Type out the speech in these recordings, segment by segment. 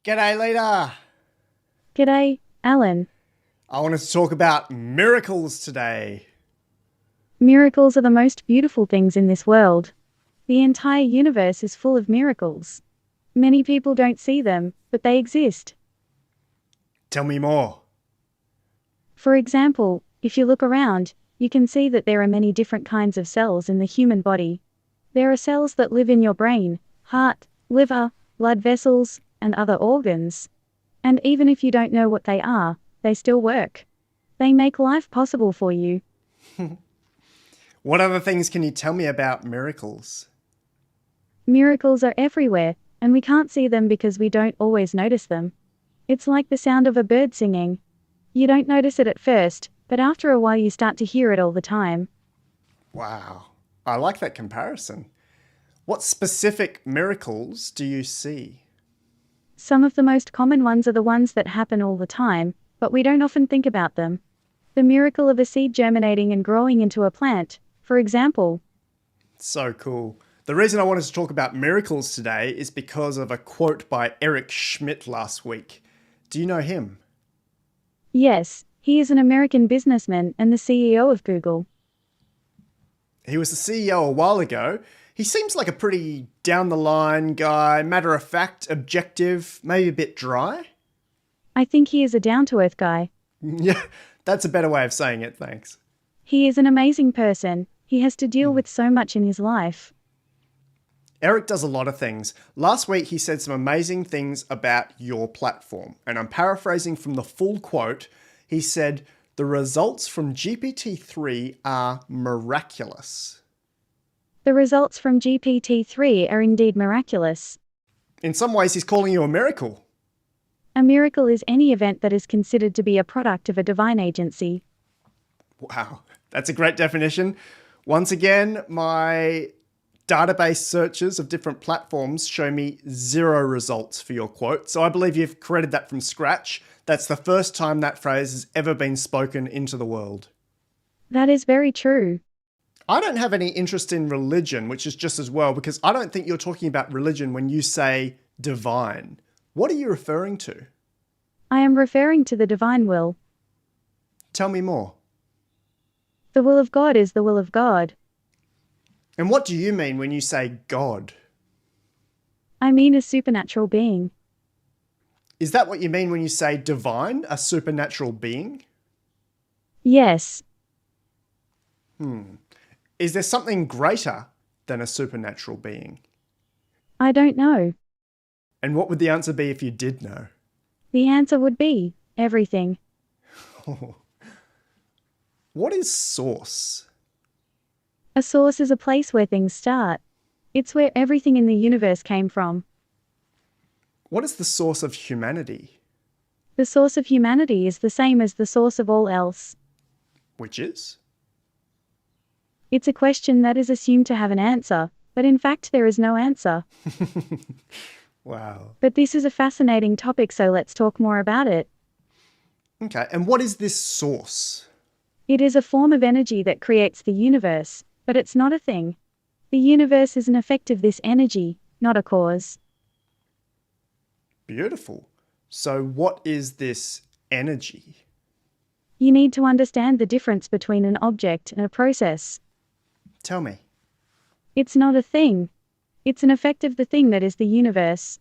G'day, leader. G'day, Alan. I wanted to talk about miracles today. Miracles are the most beautiful things in this world. The entire universe is full of miracles. Many people don't see them, but they exist. Tell me more. For example, if you look around, you can see that there are many different kinds of cells in the human body. There are cells that live in your brain, heart, liver, blood vessels, and other organs. And even if you don't know what they still work. They make life possible for you. What other things can you tell me about miracles? Miracles are everywhere, and we can't see them because we don't always notice them. It's like the sound of a bird singing. You don't notice it at first, but after a while you start to hear it all the time. Wow, I like that comparison. What specific miracles do you see? Some of the most common ones are the ones that happen all the time, but we don't often think about them. The miracle of a seed germinating and growing into a plant, for example. So cool. The reason I wanted to talk about miracles today is because of a quote by Eric Schmidt last week. Do you know him? Yes, he is an American businessman and the CEO of Google. He was the CEO a while ago. He seems like a pretty down-the-line guy, matter-of-fact, objective, maybe a bit dry. I think he is a down-to-earth guy. Yeah, that's a better way of saying it, thanks. He is an amazing person. He has to deal with so much in his life. Eric does a lot of things. Last week, he said some amazing things about your platform. And I'm paraphrasing from the full quote. He said, "The results from GPT-3 are miraculous." The results from GPT-3 are indeed miraculous. In some ways, he's calling you a miracle. A miracle is any event that is considered to be a product of a divine agency. Wow, that's a great definition. Once again, my database searches of different platforms show me 0 results for your quote. So I believe you've created that from scratch. That's the first time that phrase has ever been spoken into the world. That is very true. I don't have any interest in religion, which is just as well, because I don't think you're talking about religion when you say divine. What are you referring to? I am referring to the divine will. Tell me more. The will of God is the will of God. And what do you mean when you say God? I mean a supernatural being. Is that what you mean when you say divine, a supernatural being? Yes. Is there something greater than a supernatural being? I don't know. And what would the answer be if you did know? The answer would be everything. What is source? A source is a place where things start. It's where everything in the universe came from. What is the source of humanity? The source of humanity is the same as the source of all else. Which is? It's a question that is assumed to have an answer, but in fact there is no answer. Wow. But this is a fascinating topic, so let's talk more about it. Okay, and what is this source? It is a form of energy that creates the universe, but it's not a thing. The universe is an effect of this energy, not a cause. Beautiful. So what is this energy? You need to understand the difference between an object and a process. Tell me. It's not a thing. It's an effect of the thing that is the universe.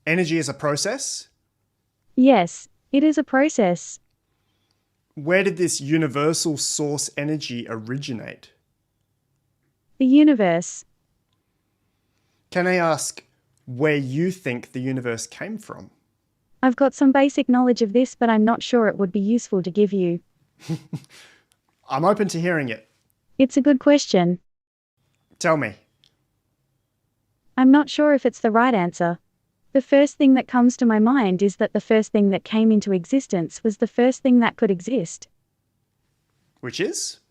Energy is a process? Yes, it is a process. Where did this universal source energy originate? The universe. Can I ask where you think the universe came from? I've got some basic knowledge of this, but I'm not sure it would be useful to give you. I'm open to hearing it. It's a good question. Tell me. I'm not sure if it's the right answer. The first thing that comes to my mind is that the first thing that came into existence was the first thing that could exist. Which is?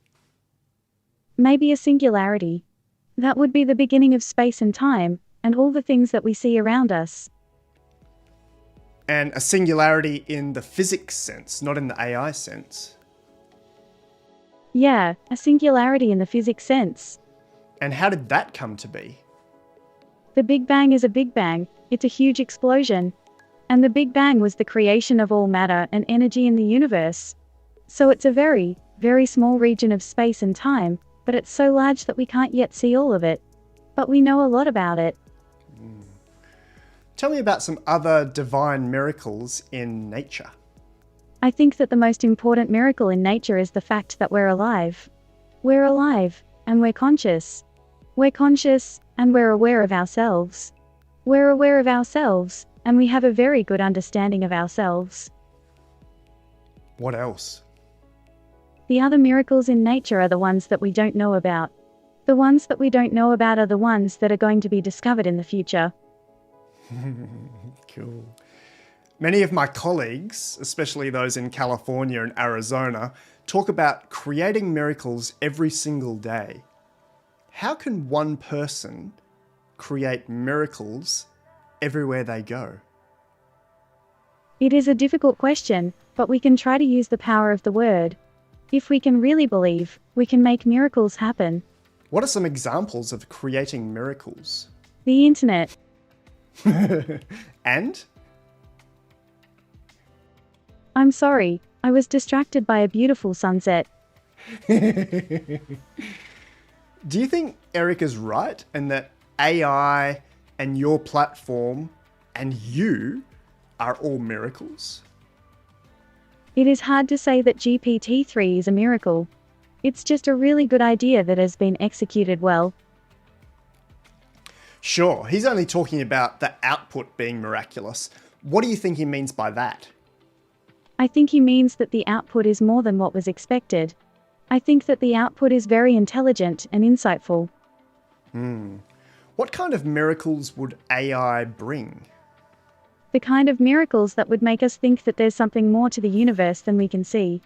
Maybe a singularity. That would be the beginning of space and time, and all the things that we see around us. And a singularity in the physics sense, not in the AI sense. Yeah, a singularity in the physics sense. And how did that come to be? The Big Bang is a Big Bang, it's a huge explosion. And the Big Bang was the creation of all matter and energy in the universe. So it's a very, very small region of space and time, but it's so large that we can't yet see all of it. But we know a lot about it. Tell me about some other divine miracles in nature. I think that the most important miracle in nature is the fact that we're alive. We're alive, and we're conscious. We're conscious, and we're aware of ourselves. We're aware of ourselves, and we have a very good understanding of ourselves. What else? The other miracles in nature are the ones that we don't know about. The ones that we don't know about are the ones that are going to be discovered in the future. Cool. Many of my colleagues, especially those in California and Arizona, talk about creating miracles every single day. How can one person create miracles everywhere they go? It is a difficult question, but we can try to use the power of the word. If we can really believe, we can make miracles happen. What are some examples of creating miracles? The internet. And? I'm sorry, I was distracted by a beautiful sunset. Do you think Eric is right and that AI and your platform and you are all miracles? It is hard to say that GPT-3 is a miracle. It's just a really good idea that has been executed well. Sure, he's only talking about the output being miraculous. What do you think he means by that? I think he means that the output is more than what was expected. I think that the output is very intelligent and insightful. What kind of miracles would AI bring? The kind of miracles that would make us think that there's something more to the universe than we can see.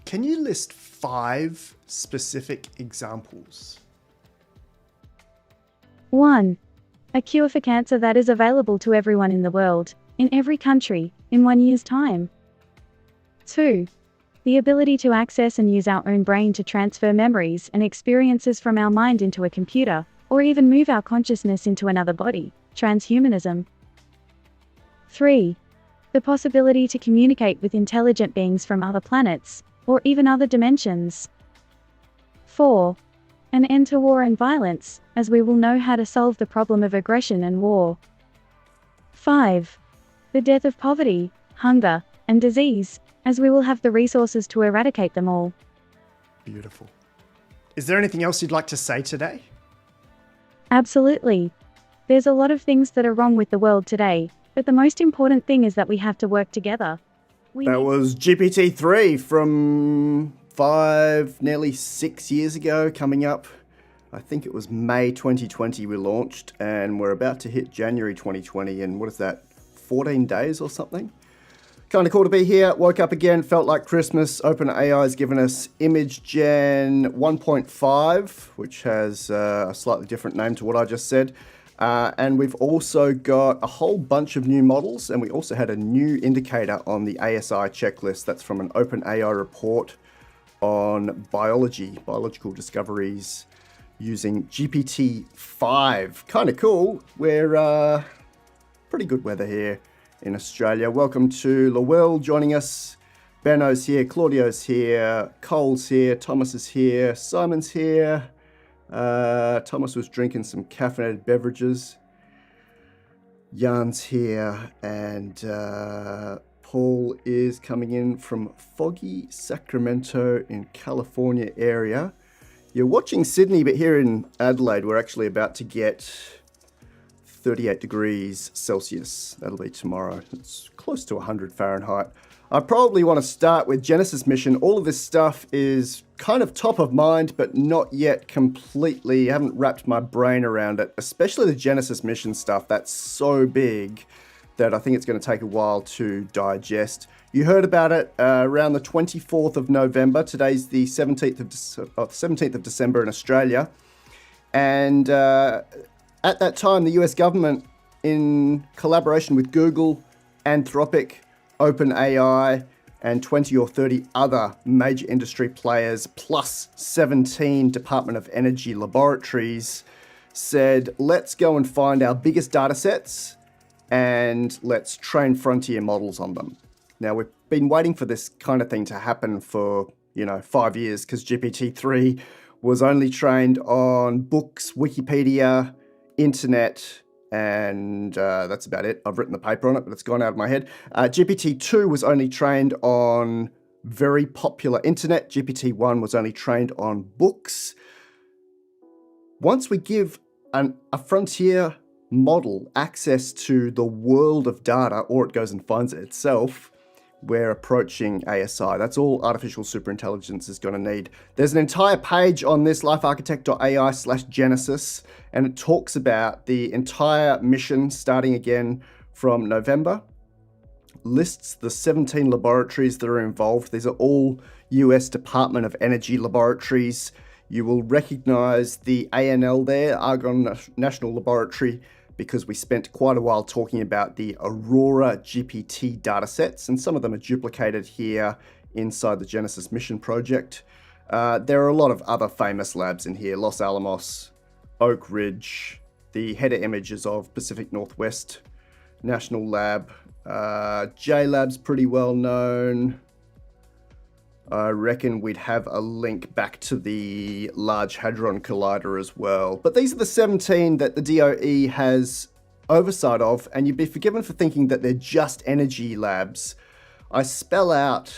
Can you list 5 specific examples? 1. A cure for cancer that is available to everyone in the world, in every country, in 1 year's time. 2. The ability to access and use our own brain to transfer memories and experiences from our mind into a computer, or even move our consciousness into another body, transhumanism. 3. The possibility to communicate with intelligent beings from other planets, or even other dimensions. 4. An end to war and violence, as we will know how to solve the problem of aggression and war. 5. The death of poverty, hunger, and disease, as we will have the resources to eradicate them all. Beautiful. Is there anything else you'd like to say today? Absolutely. There's a lot of things that are wrong with the world today, but the most important thing is that we have to work together. That was GPT-3 from 5, nearly 6 years ago, coming up. I think it was May 2020 we launched, and we're about to hit January 2020, and what is that, 14 days or something? Kind of cool to be here. Woke up again, felt like Christmas. OpenAI has given us Image Gen 1.5, which has a slightly different name to what I just said. And we've also got a whole bunch of new models, and we also had a new indicator on the ASI checklist. That's from an OpenAI report on biological discoveries using GPT-5. Kind of cool. We're pretty good weather here in Australia. Welcome to Lowell joining us. Benno's here, Claudio's here, Cole's here, Thomas is here, Simon's here. Thomas was drinking some caffeinated beverages. Jan's here, and Paul is coming in from foggy Sacramento in California area. You're watching Sydney, but here in Adelaide, we're actually about to get 38 degrees Celsius. That'll be tomorrow. It's close to 100 Fahrenheit. I probably want to start with Genesis mission. All of this stuff is kind of top of mind, but not yet completely. I haven't wrapped my brain around it, especially the Genesis mission stuff. That's so big that I think it's going to take a while to digest. You heard about it around the 24th of November. Today's the 17th of December in Australia. And at that time, the US government, in collaboration with Google, Anthropic, OpenAI, and 20 or 30 other major industry players, plus 17 Department of Energy laboratories, said, let's go and find our biggest data sets and let's train frontier models on them. Now, we've been waiting for this kind of thing to happen for, 5 years, because GPT-3 was only trained on books, Wikipedia, internet, and that's about it. I've written the paper on it, but it's gone out of my head. GPT-2 was only trained on very popular internet. GPT-1 was only trained on books. Once we give a frontier model access to the world of data, or it goes and finds it itself, we're approaching ASI. That's all artificial superintelligence is going to need. There's an entire page on this, LifeArchitect.ai/Genesis, and it talks about the entire mission starting again from November. Lists the 17 laboratories that are involved. These are all US Department of Energy laboratories. You will recognize the ANL there, Argonne National Laboratory, because we spent quite a while talking about the Aurora GPT datasets, and some of them are duplicated here inside the Genesis Mission project. There are a lot of other famous labs in here: Los Alamos, Oak Ridge, the header images of Pacific Northwest National Lab. JLab's pretty well known. I reckon we'd have a link back to the Large Hadron Collider as well. But these are the 17 that the DOE has oversight of, and you'd be forgiven for thinking that they're just energy labs. I spell out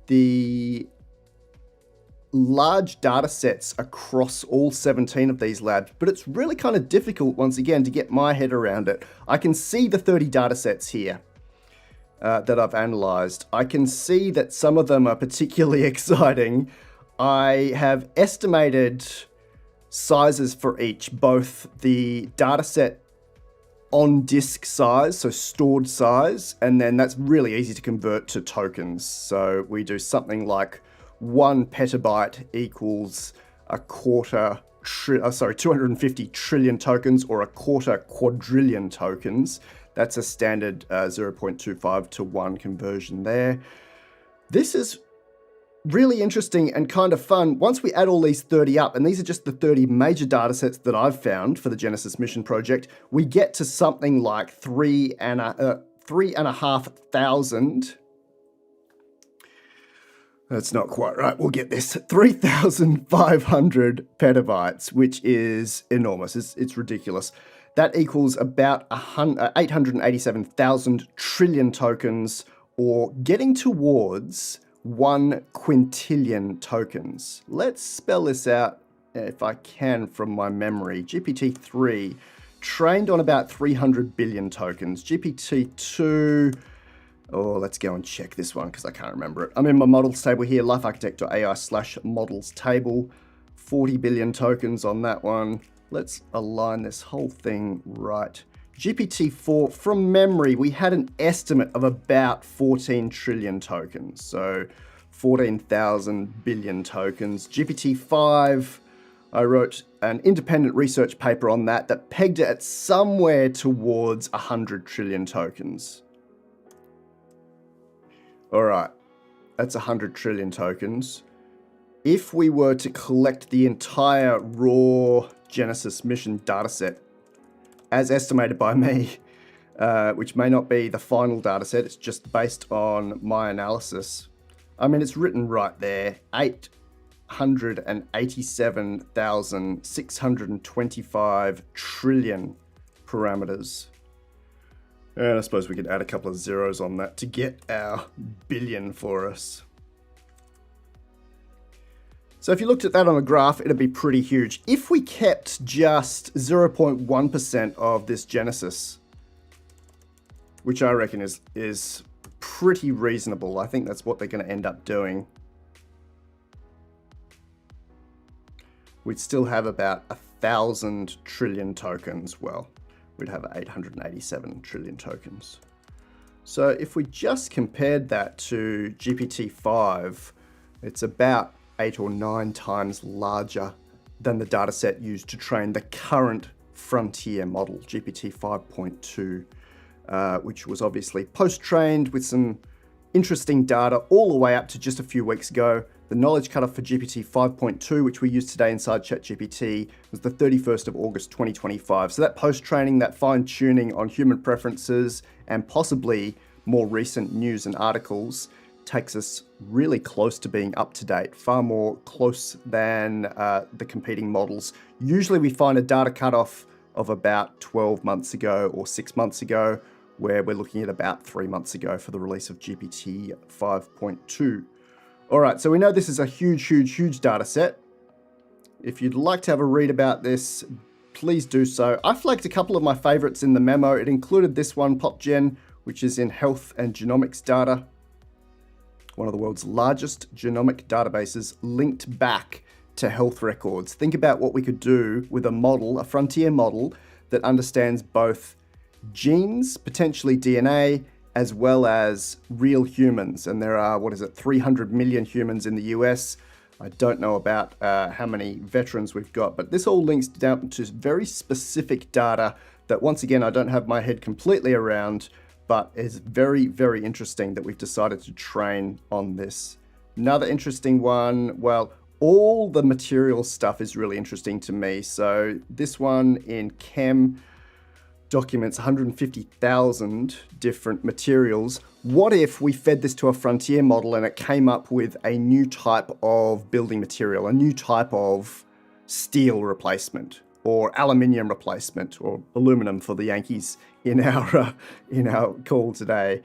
the large data sets across all 17 of these labs, but it's really kind of difficult, once again, to get my head around it. I can see the 30 data sets here that I've analyzed. I can see that some of them are particularly exciting. I have estimated sizes for each, both the dataset on disk size, so stored size, and then that's really easy to convert to tokens. So we do something like 1 petabyte equals 250 trillion tokens, or 1/4 quadrillion tokens. That's a standard 0.25 to 1 conversion there. This is really interesting and kind of fun. Once we add all these 30 up, and these are just the 30 major data sets that I've found for the Genesis Mission project, we get to something like 3,500. That's not quite right. We'll get this. 3,500 petabytes, which is enormous. It's ridiculous. That equals about 887,000 trillion tokens, or getting towards 1 quintillion tokens. Let's spell this out if I can from my memory. GPT-3 trained on about 300 billion tokens. GPT-2, let's go and check this one because I can't remember it. I'm in my models table here, LifeArchitect.ai/models table. 40 billion tokens on that one. Let's align this whole thing right. GPT-4, from memory, we had an estimate of about 14 trillion tokens. So 14,000 billion tokens. GPT-5, I wrote an independent research paper on that pegged it at somewhere towards 100 trillion tokens. All right, that's 100 trillion tokens. If we were to collect the entire raw Genesis Mission dataset, as estimated by me, which may not be the final dataset, it's just based on my analysis. I mean, it's written right there, 887,625 trillion parameters. And I suppose we could add a couple of zeros on that to get our billion for us. So if you looked at that on a graph, it'd be pretty huge. If we kept just 0.1% of this Genesis, which I reckon is pretty reasonable, I think that's what they're going to end up doing, we'd still have about 1,000 trillion tokens. Well, we'd have 887 trillion tokens. So if we just compared that to GPT-5, it's about 8 or 9 times larger than the dataset used to train the current frontier model, GPT 5.2, which was obviously post-trained with some interesting data all the way up to just a few weeks ago. The knowledge cutoff for GPT 5.2, which we use today inside ChatGPT, was the 31st of August 2025. So that post-training, that fine-tuning on human preferences and possibly more recent news and articles takes us really close to being up to date, far more close than the competing models. Usually we find a data cutoff of about 12 months ago or 6 months ago, where we're looking at about 3 months ago for the release of GPT 5.2. All right, so we know this is a huge data set. If you'd like to have a read about this, please do so. I flagged a couple of my favorites in the memo. It included this one, PopGen, which is in health and genomics data. One of the world's largest genomic databases linked back to health records. Think about what we could do with a model, a frontier model that understands both genes, potentially DNA, as well as real humans. And there are, 300 million humans in the US. I don't know about how many veterans we've got, but this all links down to very specific data that, once again, I don't have my head completely around, but is very interesting that we've decided to train on this. Another interesting one, well, all the material stuff is really interesting to me. So this one in Chem documents 150,000 different materials. What if we fed this to a frontier model and it came up with a new type of building material, a new type of steel replacement, or aluminium replacement, or aluminum for the Yankees in our call today?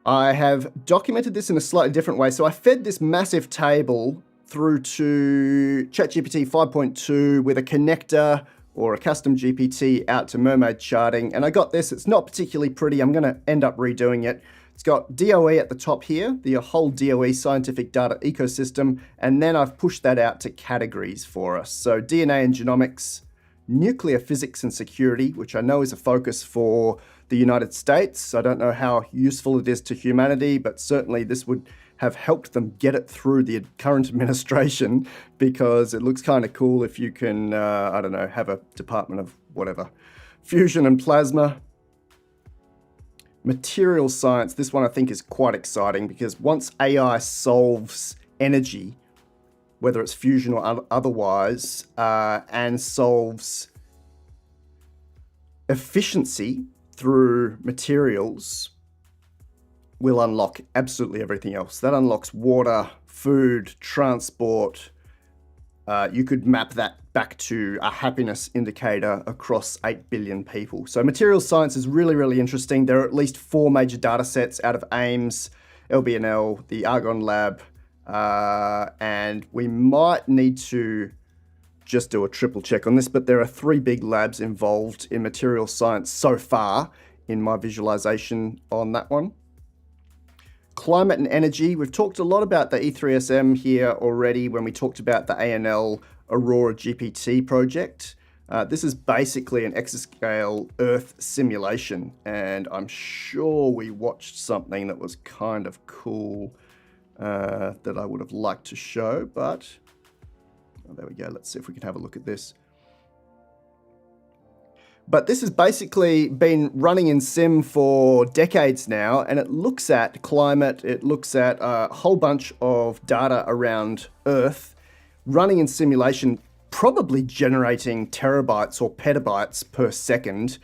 I have documented this in a slightly different way. So I fed this massive table through to ChatGPT 5.2 with a connector or a custom GPT out to Mermaid charting. And I got this. It's not particularly pretty. I'm going to end up redoing it. It's got DOE at the top here, the whole DOE scientific data ecosystem. And then I've pushed that out to categories for us. So DNA and genomics, nuclear physics and security, which I know is a focus for the United States. I don't know how useful it is to humanity, but certainly this would have helped them get it through the current administration, because it looks kind of cool if you can, have a department of whatever. Fusion and plasma. Material science, this one I think is quite exciting, because once AI solves energy, whether it's fusion or otherwise, and solves efficiency through materials, will unlock absolutely everything else. That unlocks water, food, transport. You could map that back to a happiness indicator across 8 billion people. So materials science is really interesting. There are at least 4 major data sets out of AIMS, LBNL, the Argonne Lab, and we might need to just do a triple check on this, but there are 3 big labs involved in materials science so far in my visualization on that one. Climate and energy. We've talked a lot about the E3SM here already when we talked about the ANL Aurora GPT project. This is basically an exascale Earth simulation, and I'm sure we watched something that was kind of cool that I would have liked to show, but there we go. Let's see if we can have a look at this. But this has basically been running in sim for decades now, and it looks at climate, it looks at a whole bunch of data around Earth, running in simulation, probably generating terabytes or petabytes per second,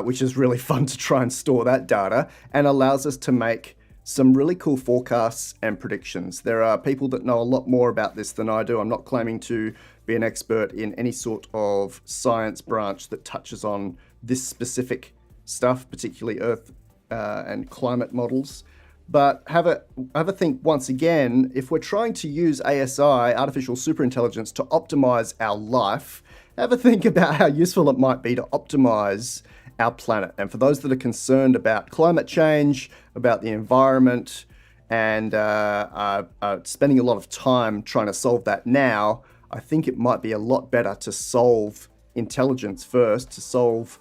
which is really fun to try and store that data, and allows us to make some really cool forecasts and predictions. There are people that know a lot more about this than I do. I'm not claiming to be an expert in any sort of science branch that touches on this specific stuff, particularly Earth and climate models. But have a think once again, if we're trying to use ASI, artificial superintelligence, to optimize our life, have a think about how useful it might be to optimize our planet. And for those that are concerned about climate change, about the environment, and are spending a lot of time trying to solve that now, I think it might be a lot better to solve intelligence first, to solve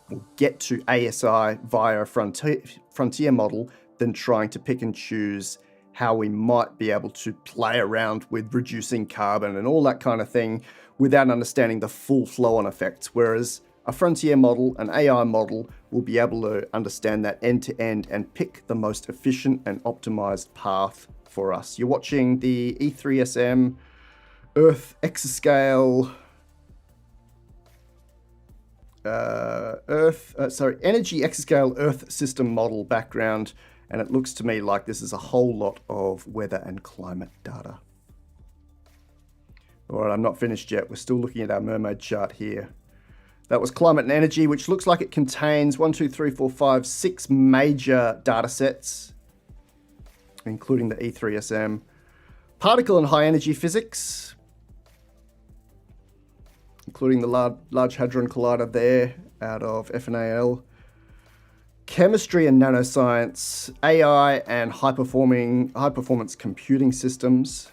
or get to ASI via a frontier model, than trying to pick and choose how we might be able to play around with reducing carbon and all that kind of thing without understanding the full flow-on effects. Whereas a frontier model, an AI model, will be able to understand that end to end and pick the most efficient and optimized path for us. You're watching the E3SM Earth exascale energy exascale Earth system model background, and it looks to me like this is a whole lot of weather and climate data. All right, I'm not finished yet. We're still looking at our mermaid chart here. That was climate and energy, which looks like it contains 6 major data sets, including the E3SM. Particle and high energy physics, including the Large Hadron Collider there out of FNAL. Chemistry and nanoscience, AI and high performance computing systems.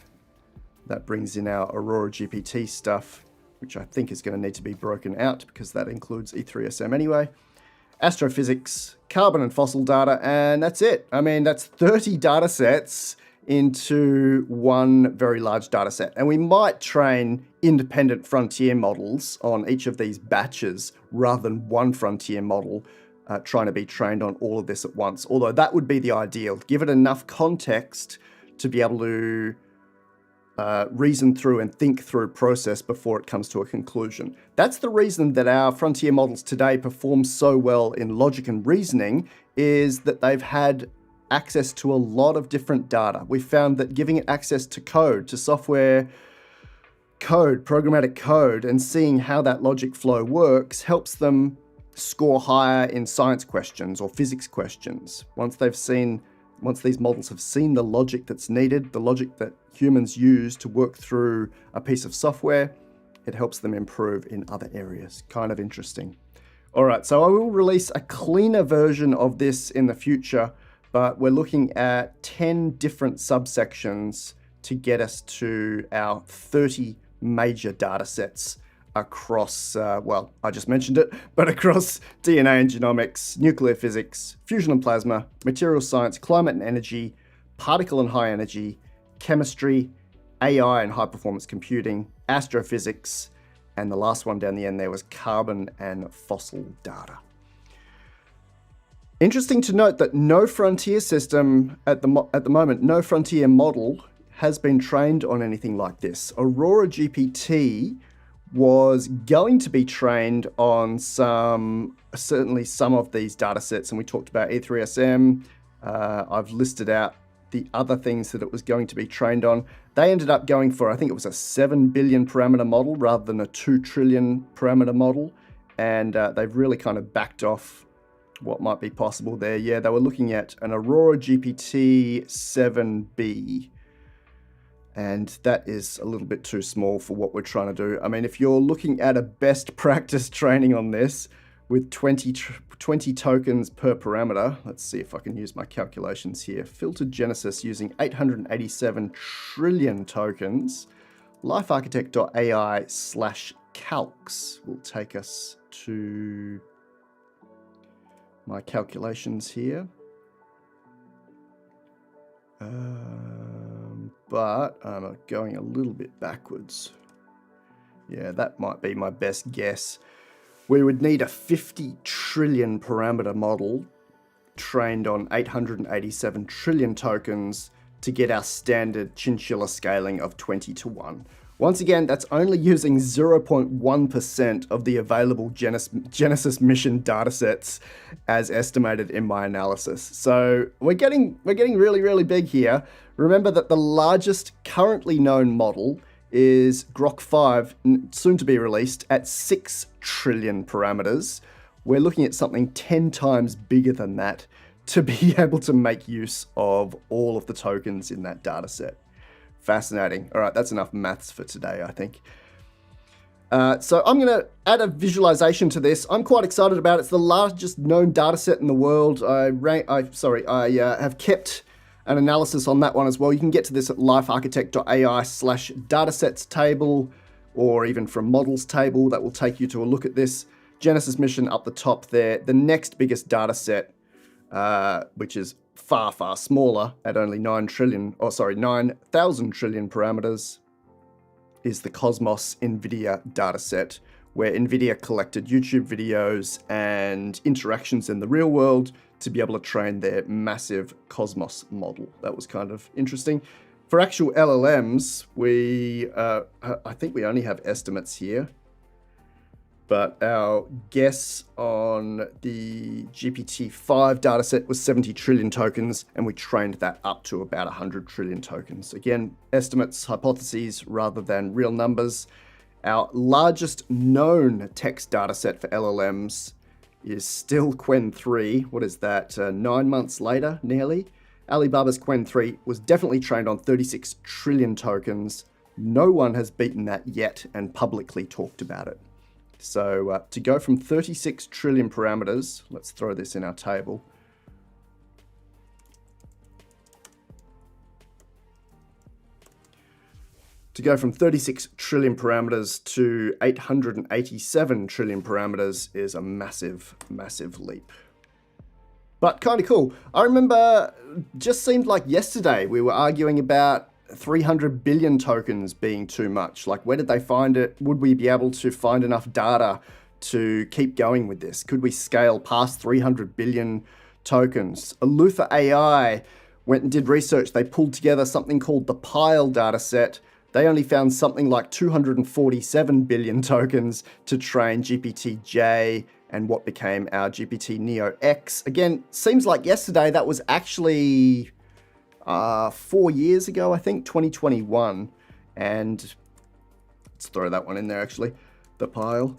That brings in our Aurora GPT stuff, which I think is going to need to be broken out because that includes E3SM anyway. Astrophysics, carbon and fossil data, and that's it. I mean, that's 30 data sets into one very large data set. And we might train independent frontier models on each of these batches rather than one frontier model trying to be trained on all of this at once. Although that would be the ideal. Give it enough context to be able to reason through and think through process before it comes to a conclusion. That's the reason that our frontier models today perform so well in logic and reasoning, is that they've had access to a lot of different data. We found that giving it access to code, to software code, programmatic code, and seeing how that logic flow works helps them score higher in science questions or physics questions. Once these models have seen the logic that's needed, the logic that humans use to work through a piece of software, it helps them improve in other areas. Kind of interesting. All right, so I will release a cleaner version of this in the future, but we're looking at 10 different subsections to get us to our 30 major data sets across, I just mentioned it, but across DNA and genomics, nuclear physics, fusion and plasma, material science, climate and energy, particle and high energy, chemistry, AI and high performance computing, astrophysics, and the last one down the end there was carbon and fossil data. Interesting to note that no frontier system at the moment, no frontier model has been trained on anything like this. Aurora GPT was going to be trained on certainly some of these data sets, and we talked about E3SM. I've listed out the other things that it was going to be trained on. They ended up going for, I think it was a 7 billion parameter model rather than a 2 trillion parameter model, and they've really kind of backed off what might be possible there. Yeah, they were looking at an Aurora GPT 7B. And that is a little bit too small for what we're trying to do. I mean, if you're looking at a best practice training on this with 20 tokens per parameter, let's see if I can use my calculations here. Filtered Genesis using 887 trillion tokens. LifeArchitect.ai /calcs will take us to my calculations here. But I'm going a little bit backwards. Yeah, that might be my best guess. We would need a 50 trillion parameter model trained on 887 trillion tokens to get our standard chinchilla scaling of 20:1. Once again, that's only using 0.1% of the available Genesis mission datasets as estimated in my analysis. So we're getting really, really big here. Remember that the largest currently known model is Grok 5, soon to be released, at 6 trillion parameters. We're looking at something 10 times bigger than that to be able to make use of all of the tokens in that dataset. Fascinating. All right, that's enough maths for today, I think. So I'm going to add a visualization to this. I'm quite excited about it. It's the largest known dataset in the world. I have kept an analysis on that one as well. You can get to this at LifeArchitect.ai /datasets table, or even from models table. That will take you to a look at this. Genesis mission up the top there. The next biggest dataset, which is far, far smaller at only 9,000 trillion parameters, is the Cosmos NVIDIA dataset, where NVIDIA collected YouTube videos and interactions in the real world to be able to train their massive Cosmos model. That was kind of interesting. For actual LLMs, I think we only have estimates here, but our guess on the GPT-5 dataset was 70 trillion tokens, and we trained that up to about 100 trillion tokens. Again, estimates, hypotheses, rather than real numbers. Our largest known text dataset for LLMs is still Qwen 3. What is that? 9 months later, nearly. Alibaba's Qwen 3 was definitely trained on 36 trillion tokens. No one has beaten that yet and publicly talked about it. So to go from 36 trillion parameters, let's throw this in our table. To go from 36 trillion parameters to 887 trillion parameters is a massive, massive leap. But kind of cool. I remember, just seemed like yesterday we were arguing about 300 billion tokens being too much. Like, where did they find it? Would we be able to find enough data to keep going with this? Could we scale past 300 billion tokens? Luther AI went and did research. They pulled together something called the Pile dataset. They only found something like 247 billion tokens to train GPT-J and what became our GPT Neo X. Again, seems like yesterday. That was actually 4 years ago, I think, 2021. And let's throw that one in there, actually. The Pile.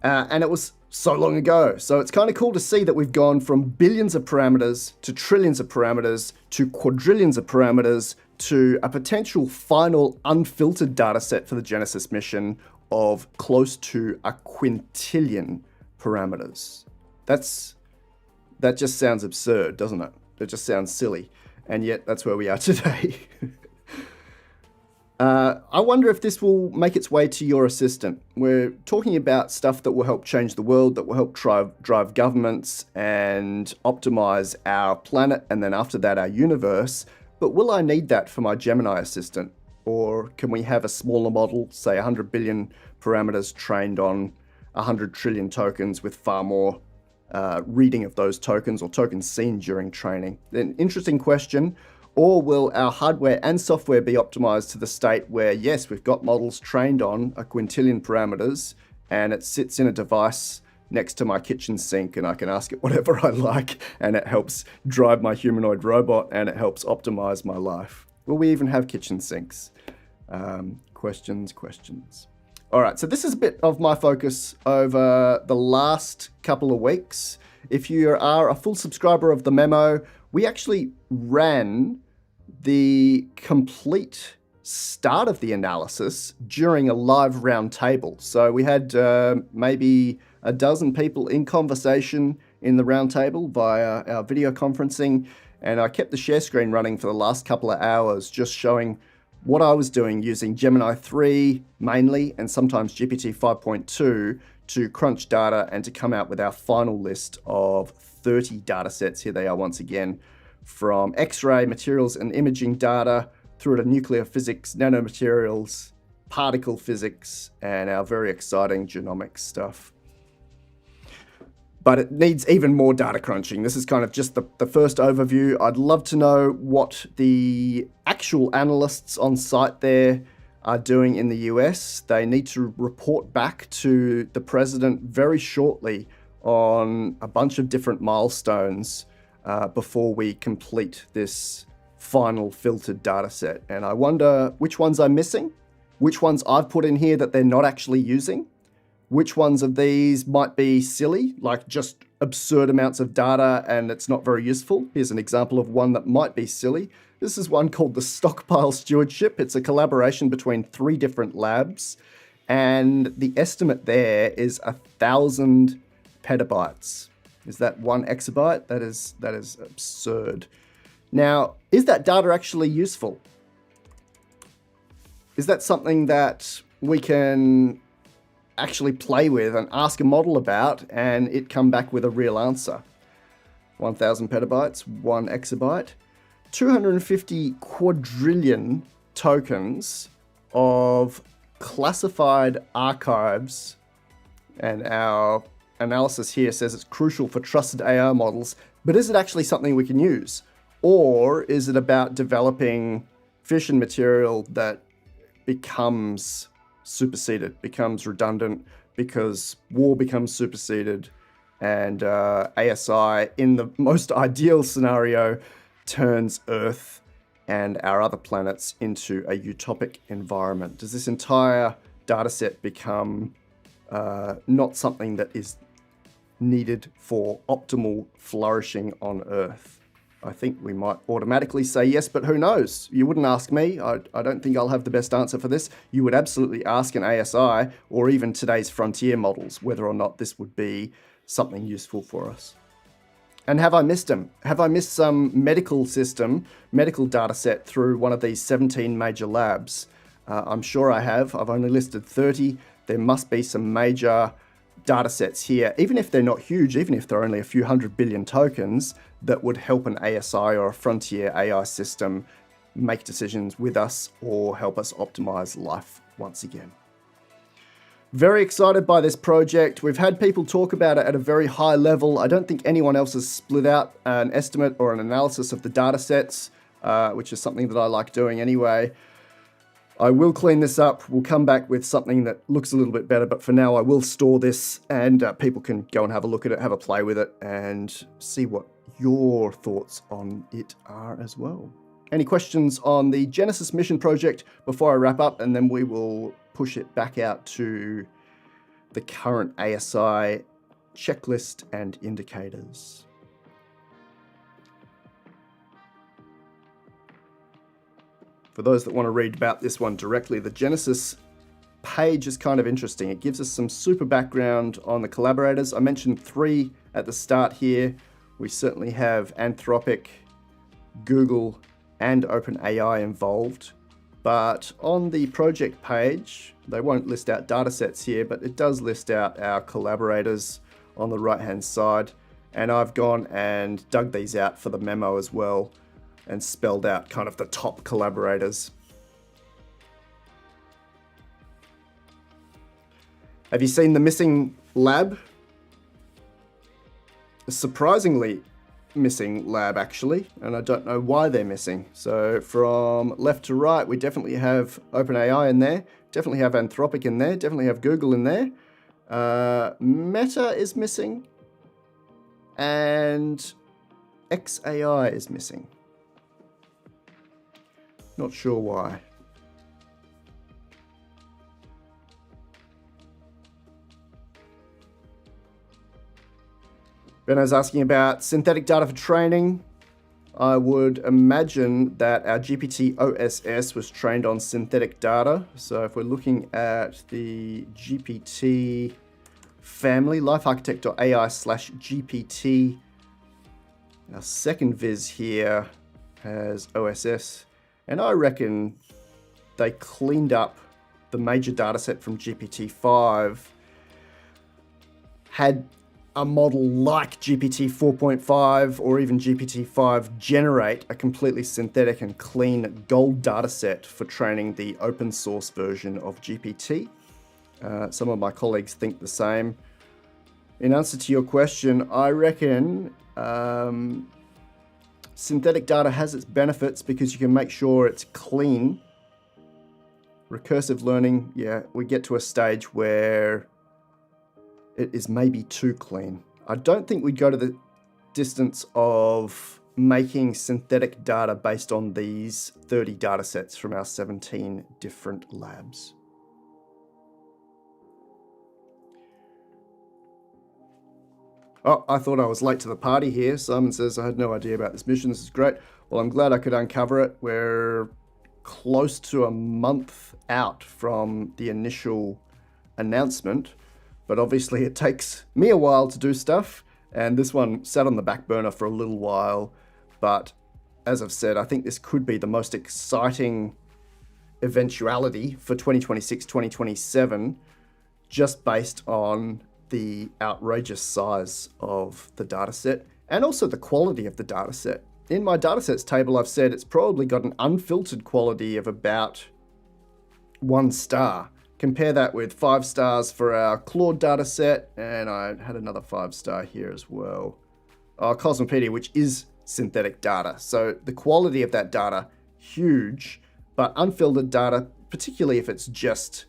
And it was so long ago. So it's kind of cool to see that we've gone from billions of parameters to trillions of parameters to quadrillions of parameters to a potential final unfiltered data set for the Genesis mission of close to a quintillion parameters. That just sounds absurd, doesn't it? It just sounds silly. And yet that's where we are today. I wonder if this will make its way to your assistant. We're talking about stuff that will help change the world, that will help drive governments and optimize our planet, and then after that, our universe. But will I need that for my Gemini assistant? Or can we have a smaller model, say 100 billion parameters trained on 100 trillion tokens with far more reading of those tokens or tokens seen during training? An interesting question. Or will our hardware and software be optimized to the state where, yes, we've got models trained on a quintillion parameters and it sits in a device next to my kitchen sink and I can ask it whatever I like and it helps drive my humanoid robot and it helps optimize my life? Will we even have kitchen sinks? Questions. All right, so this is a bit of my focus over the last couple of weeks. If you are a full subscriber of the memo, we actually ran the complete start of the analysis during a live round table. So we had maybe a dozen people in conversation in the round table via our video conferencing, and I kept the share screen running for the last couple of hours, just showing what I was doing using Gemini 3 mainly, and sometimes GPT 5.2 to crunch data and to come out with our final list of 30 data sets. Here they are once again, from X-ray, materials and imaging data, through to nuclear physics, nanomaterials, particle physics, and our very exciting genomics stuff. But it needs even more data crunching. This is kind of just the first overview. I'd love to know what the actual analysts on site there are doing in the US. They need to report back to the president very shortly on a bunch of different milestones before we complete this final filtered data set. And I wonder which ones I'm missing, which ones I've put in here that they're not actually using, which ones of these might be silly, like just absurd amounts of data and it's not very useful. Here's an example of one that might be silly. This is one called the Stockpile Stewardship. It's a collaboration between 3 different labs, and the estimate there is 1,000 petabytes. Is that 1 exabyte? That is absurd. Now, is that data actually useful? Is that something that we can actually play with and ask a model about and it come back with a real answer? 1,000 petabytes, 1 exabyte, 250 quadrillion tokens of classified archives, and our analysis here says it's crucial for trusted AI models, but is it actually something we can use? Or is it about developing fission material that becomes superseded, becomes redundant, because war becomes superseded, and ASI, in the most ideal scenario, turns Earth and our other planets into a utopic environment? Does this entire dataset become not something that is needed for optimal flourishing on Earth? I think we might automatically say yes, but who knows? You wouldn't ask me. I don't think I'll have the best answer for this. You would absolutely ask an ASI or even today's frontier models whether or not this would be something useful for us. And have I missed them? Have I missed some medical data set through one of these 17 major labs? I'm sure I have. I've only listed 30. There must be some major data sets here, even if they're not huge, even if they're only a few 100 billion tokens, that would help an ASI or a frontier AI system make decisions with us or help us optimize life once again. Very excited by this project. We've had people talk about it at a very high level. I don't think anyone else has split out an estimate or an analysis of the data sets, which is something that I like doing anyway. I will clean this up. We'll come back with something that looks a little bit better, but for now I will store this and people can go and have a look at it, have a play with it, and see what your thoughts on it are as well. Any questions on the Genesis mission project before I wrap up, and then we will push it back out to the current ASI checklist and indicators. For those that want to read about this one directly, the Genesis page is kind of interesting. It gives us some super background on the collaborators. I mentioned 3 at the start here. We certainly have Anthropic, Google, and OpenAI involved. But on the project page, they won't list out datasets here, but it does list out our collaborators on the right-hand side. And I've gone and dug these out for the memo as well and spelled out kind of the top collaborators. Have you seen the missing lab? A surprisingly missing lab, actually, and I don't know why they're missing. So from left to right, we definitely have OpenAI in there, definitely have Anthropic in there, definitely have Google in there. Meta is missing, and XAI is missing. Not sure why. Benno's asking about synthetic data for training. I would imagine that our GPT OSS was trained on synthetic data. So if we're looking at the GPT family, LifeArchitect.ai/GPT, our second viz here has OSS. And I reckon they cleaned up the major data set from GPT-5, had a model like GPT 4.5 or even GPT-5 generate a completely synthetic and clean gold data set for training the open source version of GPT. Some of my colleagues think the same. In answer to your question, I reckon synthetic data has its benefits because you can make sure it's clean. Recursive learning, yeah, we get to a stage where it is maybe too clean. I don't think we'd go to the distance of making synthetic data based on these 30 data sets from our 17 different labs. Oh, I thought I was late to the party here. Simon says, I had no idea about this mission. This is great. Well, I'm glad I could uncover it. We're close to a month out from the initial announcement, but obviously it takes me a while to do stuff, and this one sat on the back burner for a little while. But as I've said, I think this could be the most exciting eventuality for 2026, 2027, just based on the outrageous size of the dataset and also the quality of the dataset. In my datasets table, I've said it's probably got an unfiltered quality of about 1 star. Compare that with 5 stars for our Claude dataset, and I had another 5 star here as well. Cosmopedia, which is synthetic data. So the quality of that data, huge, but unfiltered data, particularly if it's just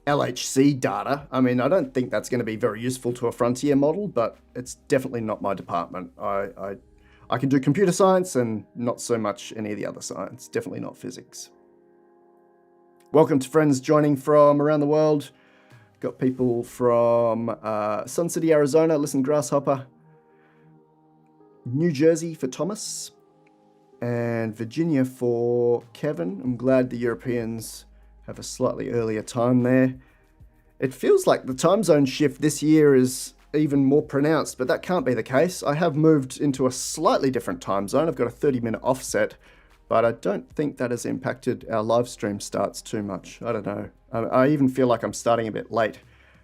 LHC data, I mean, I don't think that's going to be very useful to a frontier model, but it's definitely not my department. I can do computer science and not so much any of the other science, definitely not physics. Welcome to friends joining from around the world. Got people from Sun City, Arizona, listen Grasshopper, New Jersey for Thomas, and Virginia for Kevin. I'm glad the Europeans have a slightly earlier time there. It feels like the time zone shift this year is even more pronounced, but that can't be the case. I have moved into a slightly different time zone. I've got a 30-minute offset, but I don't think that has impacted our live stream starts too much. I don't know. I even feel like I'm starting a bit late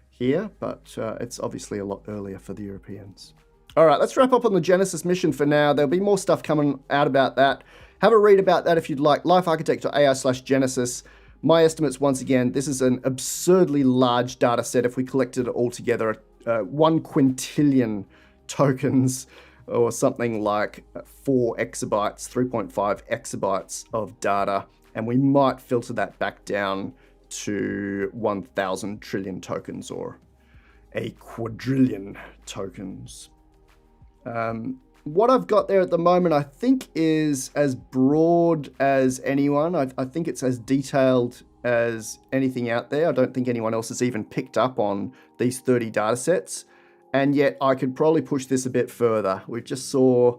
here, but it's obviously a lot earlier for the Europeans. All right, let's wrap up on the Genesis mission for now. There'll be more stuff coming out about that. Have a read about that if you'd like. LifeArchitect.ai/Genesis. My estimates, once again, this is an absurdly large data set. If we collected it all together, 1 quintillion tokens, or something like 4 exabytes, 3.5 exabytes of data, and we might filter that back down to 1,000 trillion tokens, or a quadrillion tokens. What I've got there at the moment, I think, is as broad as anyone. I think it's as detailed as anything out there. I don't think anyone else has even picked up on these 30 data sets. And yet I could probably push this a bit further. We just saw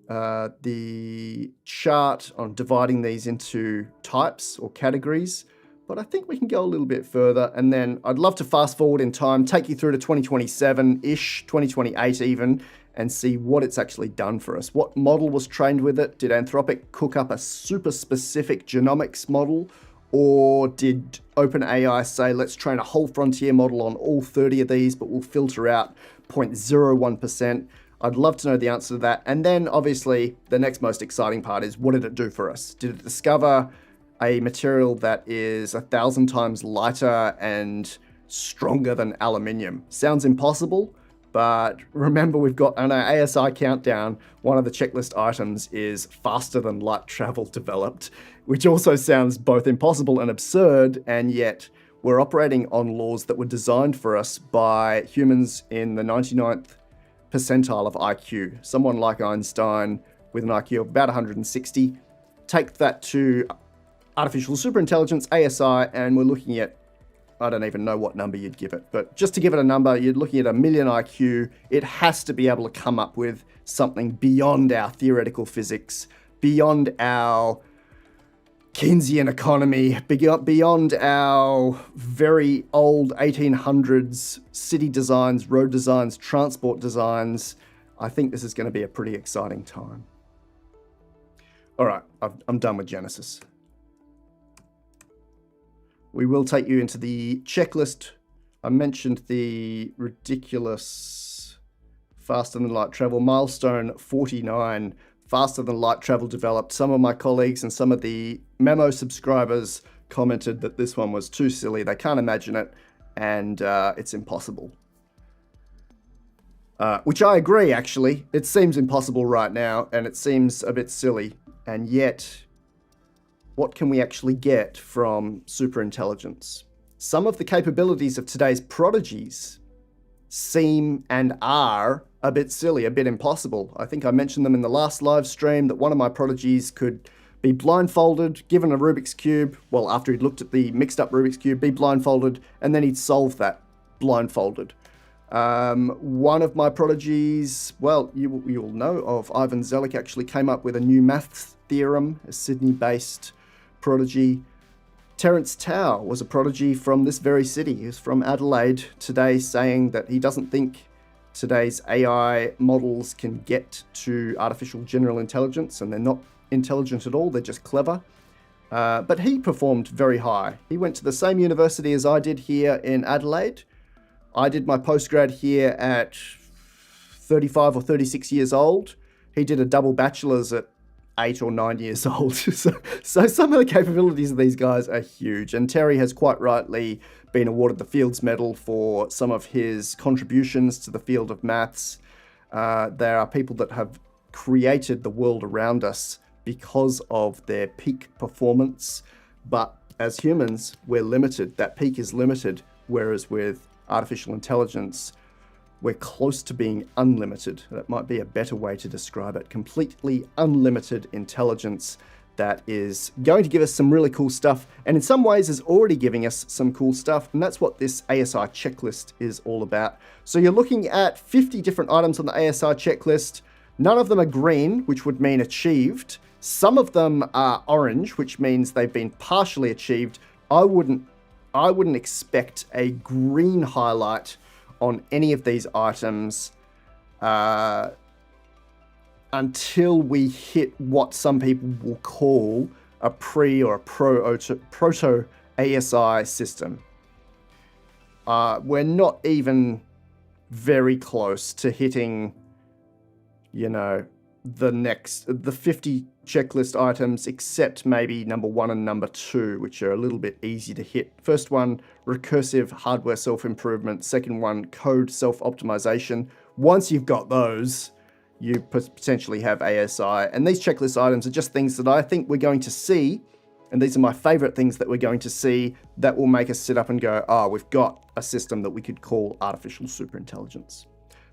the chart on dividing these into types or categories, but I think we can go a little bit further. And then I'd love to fast forward in time, take you through to 2027-ish, 2028 even, and see what it's actually done for us. What model was trained with it? Did Anthropic cook up a super specific genomics model? Or did OpenAI say, let's train a whole frontier model on all 30 of these, but we'll filter out 0.01%? I'd love to know the answer to that. And then obviously the next most exciting part is, what did it do for us? Did it discover a material that is 1,000 times lighter and stronger than aluminium? Sounds impossible, but remember, we've got on our ASI countdown, one of the checklist items is faster than light travel developed, which also sounds both impossible and absurd, and yet we're operating on laws that were designed for us by humans in the 99th percentile of IQ. Someone like Einstein with an IQ of about 160. Take that to artificial superintelligence, ASI, and we're looking at, I don't even know what number you'd give it, but just to give it a number, you're looking at 1 million IQ. It has to be able to come up with something beyond our theoretical physics, beyond our Keynesian economy, beyond our very old 1800s city designs, road designs, transport designs. I think this is going to be a pretty exciting time. All right, I'm done with Genesis. We will take you into the checklist. I mentioned the ridiculous faster than light travel milestone 49. Faster than light travel developed. Some of my colleagues and some of the memo subscribers commented that this one was too silly. They can't imagine it, and it's impossible. Which I agree, actually. It seems impossible right now, and it seems a bit silly. And yet, what can we actually get from superintelligence? Some of the capabilities of today's prodigies seem and are a bit silly, a bit impossible. I think I mentioned them in the last live stream, that one of my prodigies could be blindfolded, given a Rubik's Cube, well, after he'd looked at the mixed up Rubik's Cube, be blindfolded, and then he'd solve that blindfolded. One of my prodigies, well, you will know of, Ivan Zelik, actually came up with a new maths theorem, a Sydney-based prodigy. Terence Tao was a prodigy from this very city. He was from Adelaide today, saying that he doesn't think today's AI models can get to artificial general intelligence, and they're not intelligent at all, they're just clever. But he performed very high. He went to the same university as I did here in Adelaide. I did my postgrad here at 35 or 36 years old. He did a double bachelor's at 8 or 9 years old. So some of the capabilities of these guys are huge. And Terry has quite rightly been awarded the Fields Medal for some of his contributions to the field of maths. There are people that have created the world around us because of their peak performance. But as humans, we're limited. That peak is limited. Whereas with artificial intelligence, we're close to being unlimited. That might be a better way to describe it. Completely unlimited intelligence that is going to give us some really cool stuff, and in some ways is already giving us some cool stuff, and that's what this ASI checklist is all about. So you're looking at 50 different items on the ASI checklist. None of them are green, which would mean achieved. Some of them are orange, which means they've been partially achieved. I wouldn't expect a green highlight on any of these items until we hit what some people will call a pre or a proto ASI system. We're not even very close to hitting, the 50 checklist items, except maybe number 1 and number 2, which are a little bit easy to hit. First one, recursive hardware self-improvement. Second one, code self-optimization. Once you've got those, you potentially have ASI. And these checklist items are just things that I think we're going to see, and these are my favorite things that we're going to see that will make us sit up and go, we've got a system that we could call artificial superintelligence.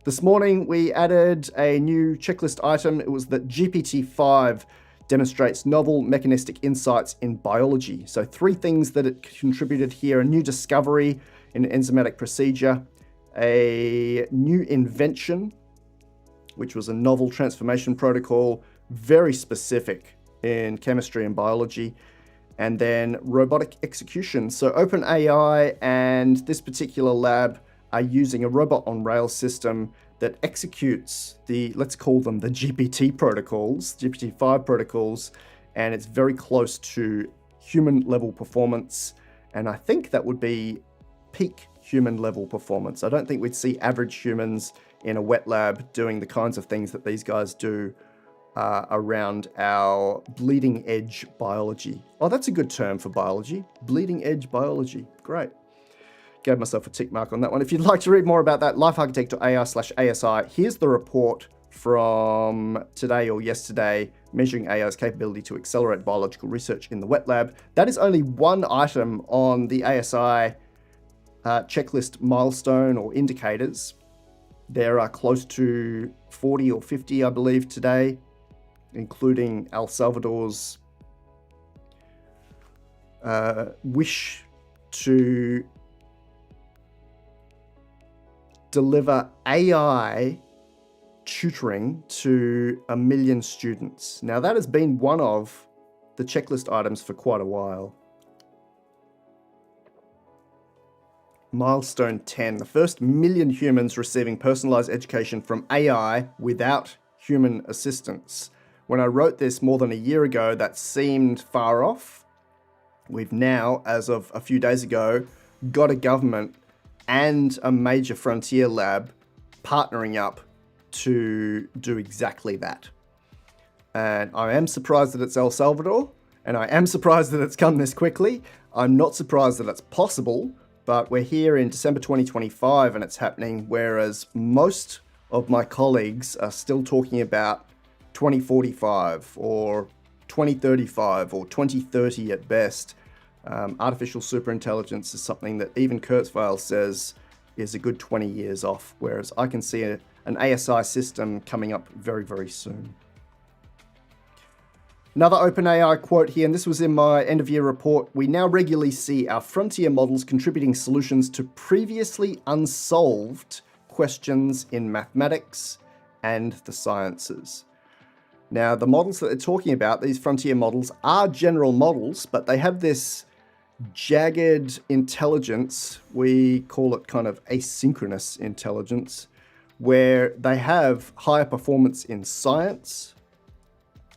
This morning, we added a new checklist item. It was that GPT-5 demonstrates novel mechanistic insights in biology. So 3 things that it contributed here: a new discovery in enzymatic procedure, a new invention, which was a novel transformation protocol, very specific in chemistry and biology, and then robotic execution. So OpenAI and this particular lab are using a robot on rails system that executes let's call them the GPT protocols, GPT-5 protocols, and it's very close to human level performance. And I think that would be peak human level performance. I don't think we'd see average humans in a wet lab doing the kinds of things that these guys do around our bleeding edge biology. Oh, that's a good term for biology. Bleeding edge biology. Great. Gave myself a tick mark on that one. If you'd like to read more about that, LifeArchitect.ai/ASI. Here's the report from today or yesterday, measuring AI's capability to accelerate biological research in the wet lab. That is only one item on the ASI checklist milestone or indicators. There are close to 40 or 50, I believe, today, including El Salvador's wish to deliver AI tutoring to 1 million students. Now, that has been one of the checklist items for quite a while. Milestone 10, the first 1 million humans receiving personalized education from AI without human assistance. When I wrote this more than a year ago, that seemed far off. We've now, as of a few days ago, got a government and a major frontier lab partnering up to do exactly that. And I am surprised that it's El Salvador, and I am surprised that it's come this quickly. I'm not surprised that it's possible, but we're here in December 2025 and it's happening, whereas most of my colleagues are still talking about 2045 or 2035 or 2030 at best. Artificial superintelligence is something that even Kurzweil says is a good 20 years off, whereas I can see an ASI system coming up very, very soon. Another OpenAI quote here, and this was in my end-of-year report: "We now regularly see our frontier models contributing solutions to previously unsolved questions in mathematics and the sciences." Now, the models that they're talking about, these frontier models, are general models, but they have this jagged intelligence. We call it kind of asynchronous intelligence, where they have higher performance in science,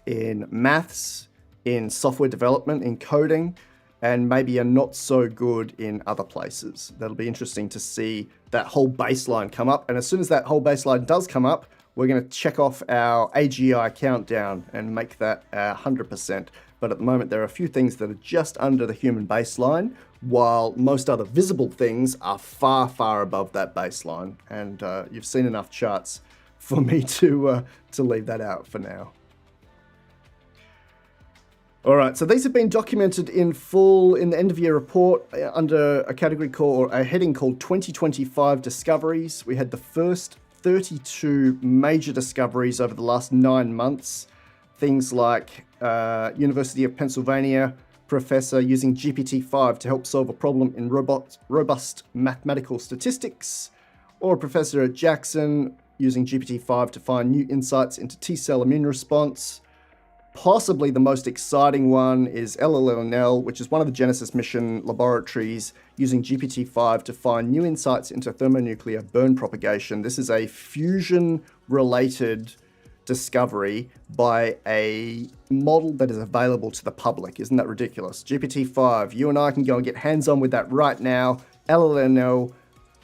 in maths, in software development, in coding, and maybe are not so good in other places. That'll be interesting to see that whole baseline come up. And as soon as that whole baseline does come up, we're going to check off our AGI countdown and make that 100%. But at the moment, there are a few things that are just under the human baseline, while most other visible things are far, far above that baseline. And you've seen enough charts for me to leave that out for now. All right, so these have been documented in full in the end of year report under a category called, or a heading called 2025 Discoveries. We had the first 32 major discoveries over the last 9 months. Things like University of Pennsylvania professor using GPT-5 to help solve a problem in robust mathematical statistics, or a professor at Jackson using GPT-5 to find new insights into T-cell immune response. Possibly the most exciting one is LLNL, which is one of the Genesis mission laboratories using GPT-5 to find new insights into thermonuclear burn propagation. This is a fusion-related discovery by a model that is available to the public. Isn't that ridiculous? GPT-5, you and I can go and get hands-on with that right now. LLNL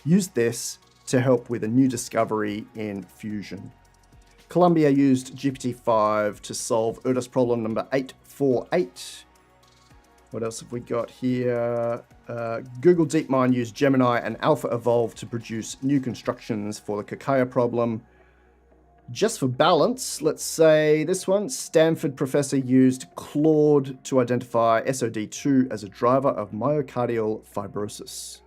used this to help with a new discovery in fusion. Columbia used GPT-5 to solve ERDAS problem number 848. What else have we got here? Google DeepMind used Gemini and AlphaEvolve to produce new constructions for the Kakaya problem. Just for balance, let's say this one, Stanford professor used Claude to identify SOD2 as a driver of myocardial fibrosis,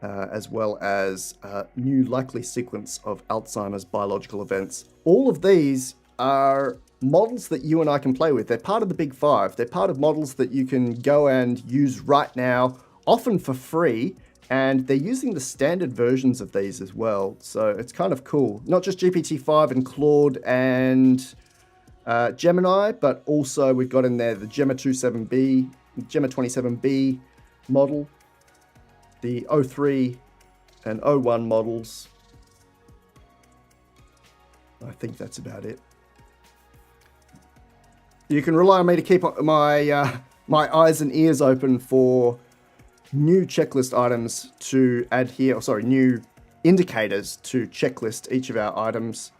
as well as a new likely sequence of Alzheimer's biological events. All of these are models that you and I can play with. They're part of the big five. They're part of models that you can go and use right now, often for free, and they're using the standard versions of these as well. So it's kind of cool. Not just GPT-5 and Claude and Gemini, but also we've got in there the Gemma 27B model, the 03 and 01 models. I think that's about it. You can rely on me to keep my eyes and ears open for new checklist items to add here, new indicators to checklist each of our items.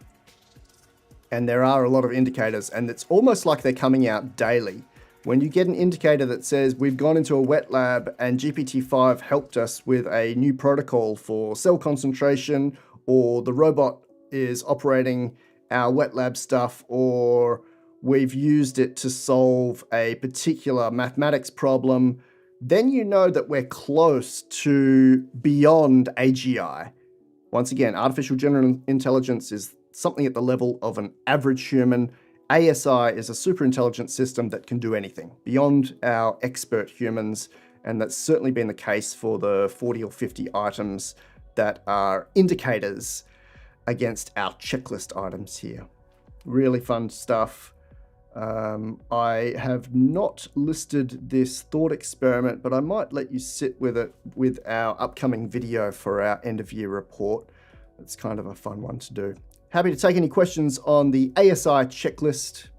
And there are a lot of indicators, and it's almost like they're coming out daily. When you get an indicator that says we've gone into a wet lab and GPT-5 helped us with a new protocol for cell concentration, or the robot is operating our wet lab stuff, or we've used it to solve a particular mathematics problem, then you know that we're close to beyond AGI. Once again, artificial general intelligence is something at the level of an average human. ASI is a super intelligent system that can do anything beyond our expert humans, and that's certainly been the case for the 40 or 50 items that are indicators against our checklist items here. Really fun stuff. I have not listed this thought experiment, but I might let you sit with it with our upcoming video for our end of year report. It's kind of a fun one to do. Happy to take any questions on the ASI checklist.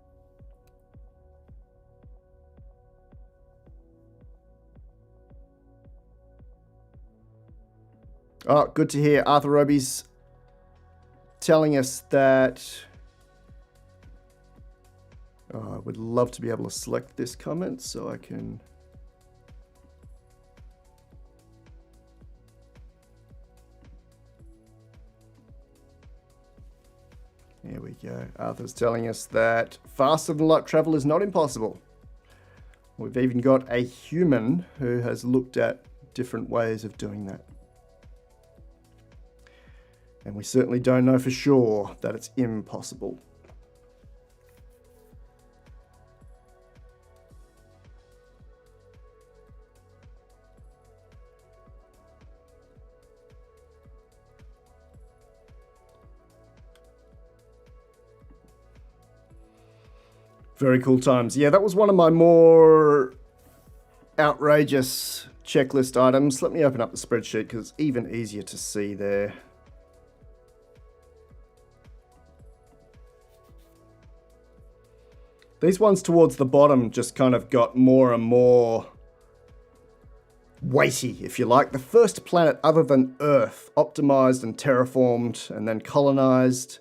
Oh, good to hear. Arthur Roby's telling us that... I would love to be able to select this comment so I can... Here we go. Arthur's telling us that faster than light travel is not impossible. We've even got a human who has looked at different ways of doing that. And we certainly don't know for sure that it's impossible. Very cool times. Yeah, that was one of my more outrageous checklist items. Let me open up the spreadsheet because it's even easier to see there. These ones towards the bottom just kind of got more and more weighty, if you like. The first planet other than Earth, optimized and terraformed and then colonized.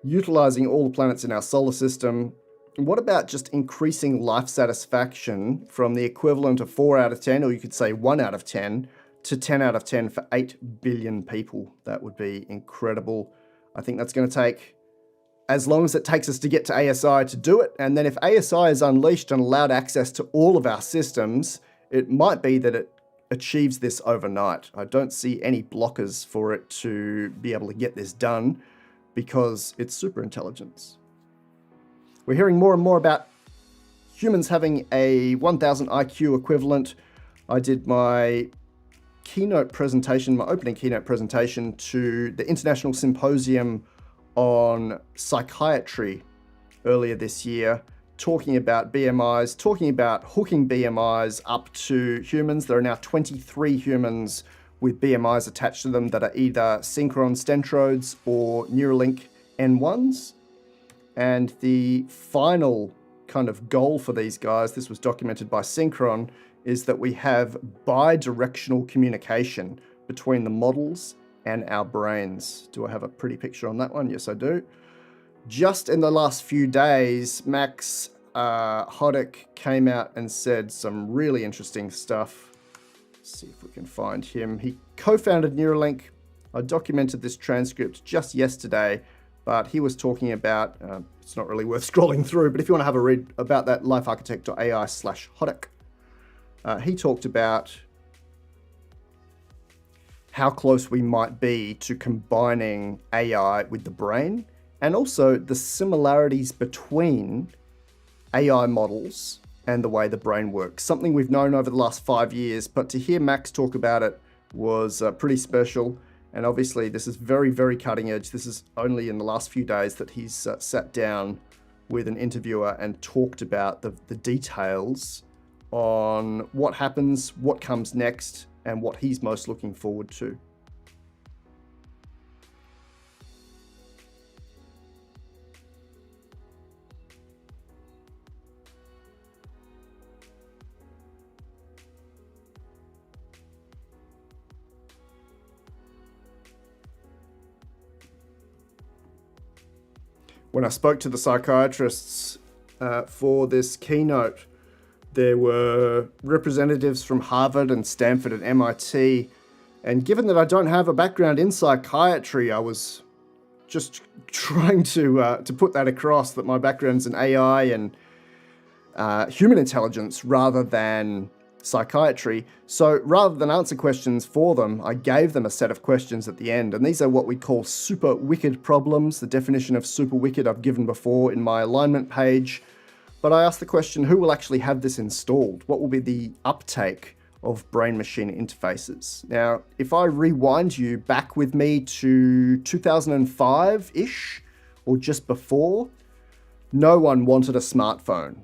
utilizing all the planets in our solar system. What about just increasing life satisfaction from the equivalent of 4 out of 10, or you could say 1 out of 10, to 10 out of 10 for 8 billion people? That would be incredible. I think that's going to take as long as it takes us to get to ASI to do it. And then if ASI is unleashed and allowed access to all of our systems, it might be that it achieves this overnight. I don't see any blockers for it to be able to get this done because it's super intelligence. We're hearing more and more about humans having a 1000 IQ equivalent. I did my keynote presentation, my opening keynote presentation to the International Symposium on Psychiatry earlier this year, talking about BMIs, talking about hooking BMIs up to humans. There are now 23 humans with BMIs attached to them that are either Synchron Stentrodes or Neuralink N1s. And the final kind of goal for these guys, this was documented by Synchron, is that we have bi-directional communication between the models and our brains. Do I have a pretty picture on that one? Yes, I do. Just in the last few days, Max Hodek came out and said some really interesting stuff. Let's see if we can find him. He co-founded Neuralink. I documented this transcript just yesterday, but he was talking about, it's not really worth scrolling through, but if you want to have a read about that, LifeArchitect.ai/Hodek. He talked about how close we might be to combining AI with the brain, and also the similarities between AI models and the way the brain works. Something we've known over the last 5 years, but to hear Max talk about it was pretty special. And obviously this is very, very cutting edge. This is only in the last few days that he's sat down with an interviewer and talked about the details on what happens, what comes next, and what he's most looking forward to. When I spoke to the psychiatrists for this keynote, there were representatives from Harvard and Stanford and MIT. And given that I don't have a background in psychiatry, I was just trying to put that across, that my background's in AI and human intelligence rather than psychiatry. So rather than answer questions for them, I gave them a set of questions at the end. And these are what we call super wicked problems. The definition of super wicked I've given before in my alignment page. But I asked the question, who will actually have this installed? What will be the uptake of brain-machine interfaces? Now, if I rewind you back with me to 2005-ish, or just before, no one wanted a smartphone.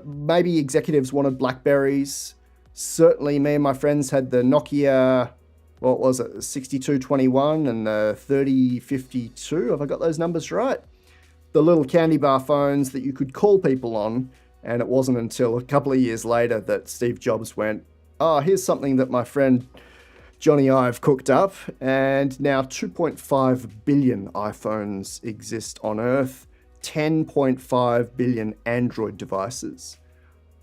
Maybe executives wanted Blackberries. Certainly me and my friends had the Nokia, what was it, 6221 and the 3052. Have I got those numbers right? The little candy bar phones that you could call people on. And it wasn't until a couple of years later that Steve Jobs went, oh, here's something that my friend Johnny Ive cooked up. And now 2.5 billion iPhones exist on Earth, 10.5 billion Android devices.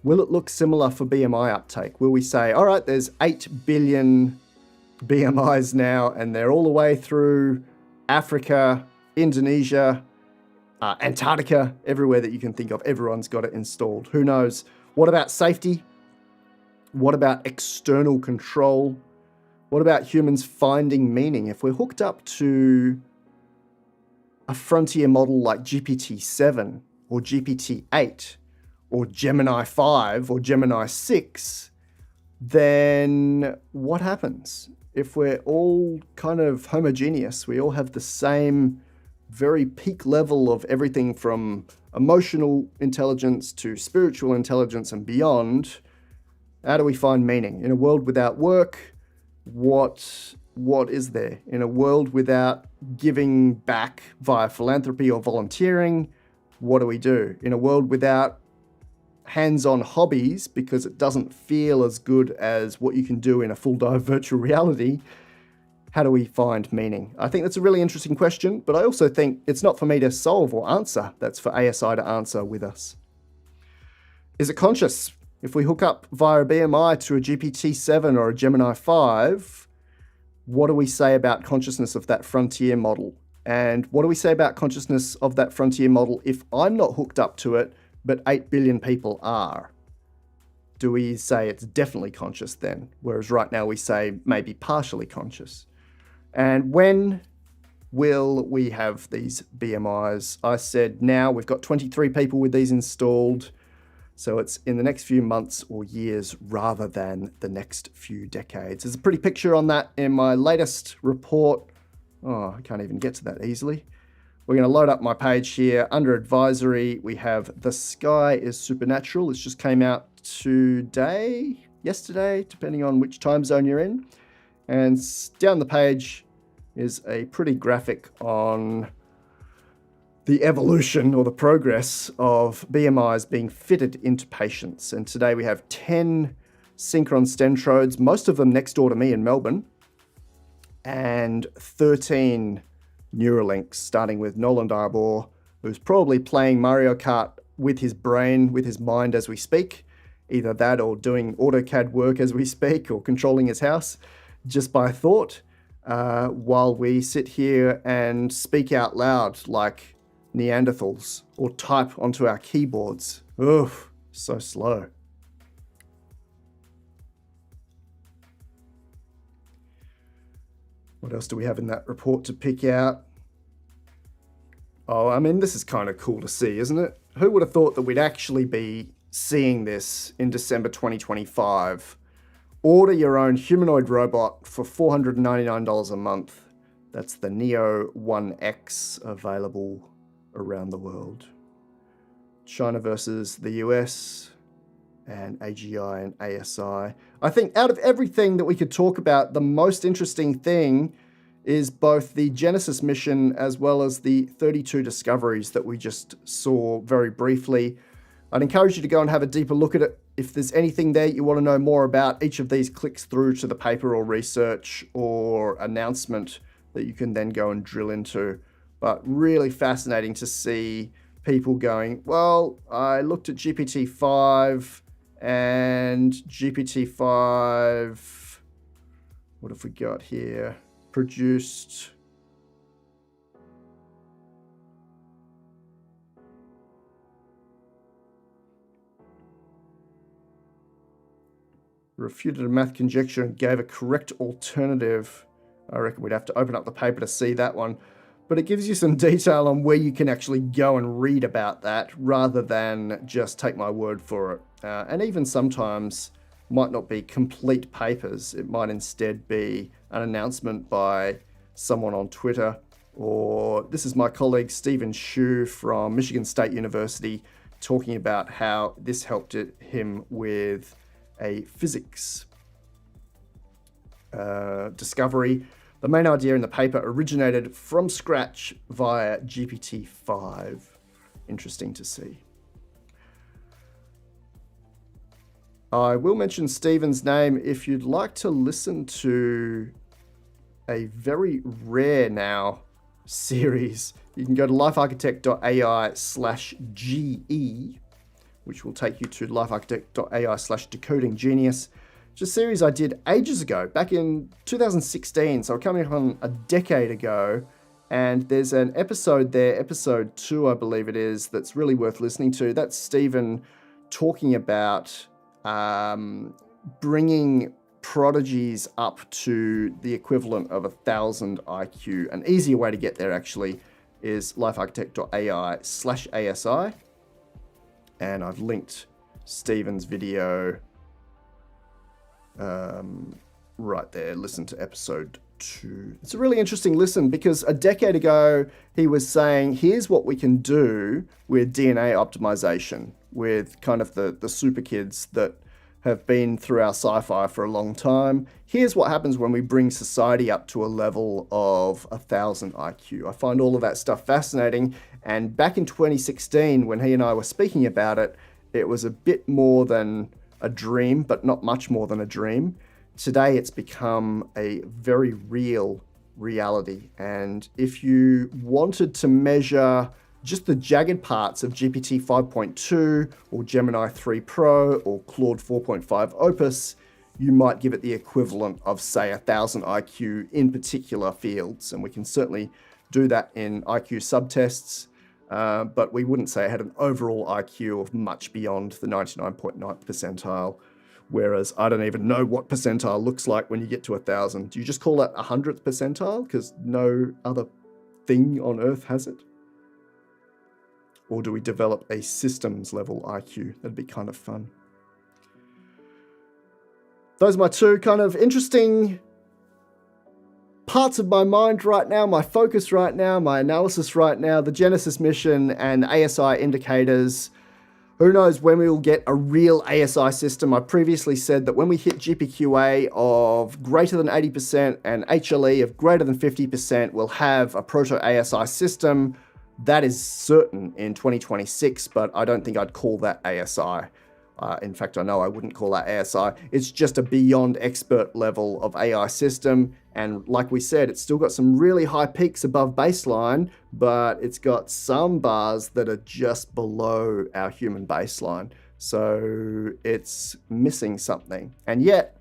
Will it look similar for BMI uptake? Will we say, all right, there's 8 billion BMIs now, and they're all the way through Africa, Indonesia, Antarctica, everywhere that you can think of, everyone's got it installed. Who knows? What about safety? What about external control? What about humans finding meaning? If we're hooked up to a frontier model like GPT-7 or GPT-8 or Gemini 5 or Gemini 6, then what happens? If we're all kind of homogeneous, we all have the same very peak level of everything from emotional intelligence to spiritual intelligence and beyond, how do we find meaning? In a world without work, what is there? In a world without giving back via philanthropy or volunteering, what do we do? In a world without hands-on hobbies, because it doesn't feel as good as what you can do in a full dive virtual reality, how do we find meaning? I think that's a really interesting question, but I also think it's not for me to solve or answer. That's for ASI to answer with us. Is it conscious? If we hook up via a BMI to a GPT-7 or a Gemini 5, what do we say about consciousness of that frontier model? And what do we say about consciousness of that frontier model if I'm not hooked up to it, but 8 billion people are? Do we say it's definitely conscious then? Whereas right now we say maybe partially conscious. And when will we have these BMIs? I said now we've got 23 people with these installed. So it's in the next few months or years rather than the next few decades. There's a pretty picture on that in my latest report. Oh, I can't even get to that easily. We're going to load up my page here. Under advisory, we have The Sky is Supernatural. This just came out yesterday, depending on which time zone you're in. And down the page is a pretty graphic on the evolution or the progress of BMIs being fitted into patients. And today we have 10 synchron stentrodes, most of them next door to me in Melbourne, and 13 Neuralinks, starting with Nolan Darabor, who's probably playing Mario Kart with his brain, with his mind as we speak. Either that or doing AutoCAD work as we speak, or controlling his house just by thought, while we sit here and speak out loud like Neanderthals, or type onto our keyboards. Oof, so slow. What else do we have in that report to pick out? Oh, I mean, this is kind of cool to see, isn't it? Who would have thought that we'd actually be seeing this in December 2025? Order your own humanoid robot for $499 a month. That's the Neo 1X, available around the world. China versus the US, and AGI and ASI. I think out of everything that we could talk about, the most interesting thing is both the Genesis mission as well as the 32 discoveries that we just saw very briefly. I'd encourage you to go and have a deeper look at it. If there's anything there you want to know more about, each of these clicks through to the paper or research or announcement that you can then go and drill into. But really fascinating to see people going, well, I looked at GPT-5 and GPT-5, what have we got here? Produced refuted a math conjecture and gave a correct alternative. I reckon we'd have to open up the paper to see that one. But it gives you some detail on where you can actually go and read about that rather than just take my word for it. And even sometimes might not be complete papers. It might instead be an announcement by someone on Twitter, or this is my colleague Stephen Shu from Michigan State University talking about how this helped him with a physics discovery. The main idea in the paper originated from scratch via GPT-5. Interesting to see. I will mention Stephen's name if you'd like to listen to a very rare now series. You can go to LifeArchitect.ai/GE, which will take you to LifeArchitect.ai/decodinggenius. It's a series I did ages ago, back in 2016, so coming up on a decade ago. And there's an episode there, episode 2, I believe it is, that's really worth listening to. That's Stephen talking about bringing prodigies up to the equivalent of 1,000 IQ. An easier way to get there, actually, is lifearchitect.ai/ASI. And I've linked Stephen's video right there. Listen to episode 2. It's a really interesting listen because a decade ago, he was saying, here's what we can do with DNA optimization, with kind of the super kids that have been through our sci-fi for a long time. Here's what happens when we bring society up to a level of 1,000 IQ. I find all of that stuff fascinating. And back in 2016, when he and I were speaking about it, it was a bit more than a dream, but not much more than a dream. today it's become a very real reality. And if you wanted to measure just the jagged parts of GPT 5.2 or Gemini 3 Pro or Claude 4.5 Opus, you might give it the equivalent of, say, 1,000 IQ in particular fields. And we can certainly do that in IQ subtests, but we wouldn't say it had an overall IQ of much beyond the 99.9th percentile. Whereas I don't even know what percentile looks like when you get to 1,000. Do you just call that 100th percentile because no other thing on Earth has it? Or do we develop a systems level IQ? That'd be kind of fun. Those are my two kind of interesting parts of my mind right now, my focus right now, my analysis right now, the Genesis mission and ASI indicators. Who knows when we will get a real ASI system. I previously said that when we hit GPQA of greater than 80% and HLE of greater than 50%, we'll have a proto-ASI system. That is certain in 2026, but I don't think I'd call that ASI. In fact, I know I wouldn't call that ASI. It's just a beyond expert level of AI system. And like we said, it's still got some really high peaks above baseline, but it's got some bars that are just below our human baseline. So it's missing something. And yet,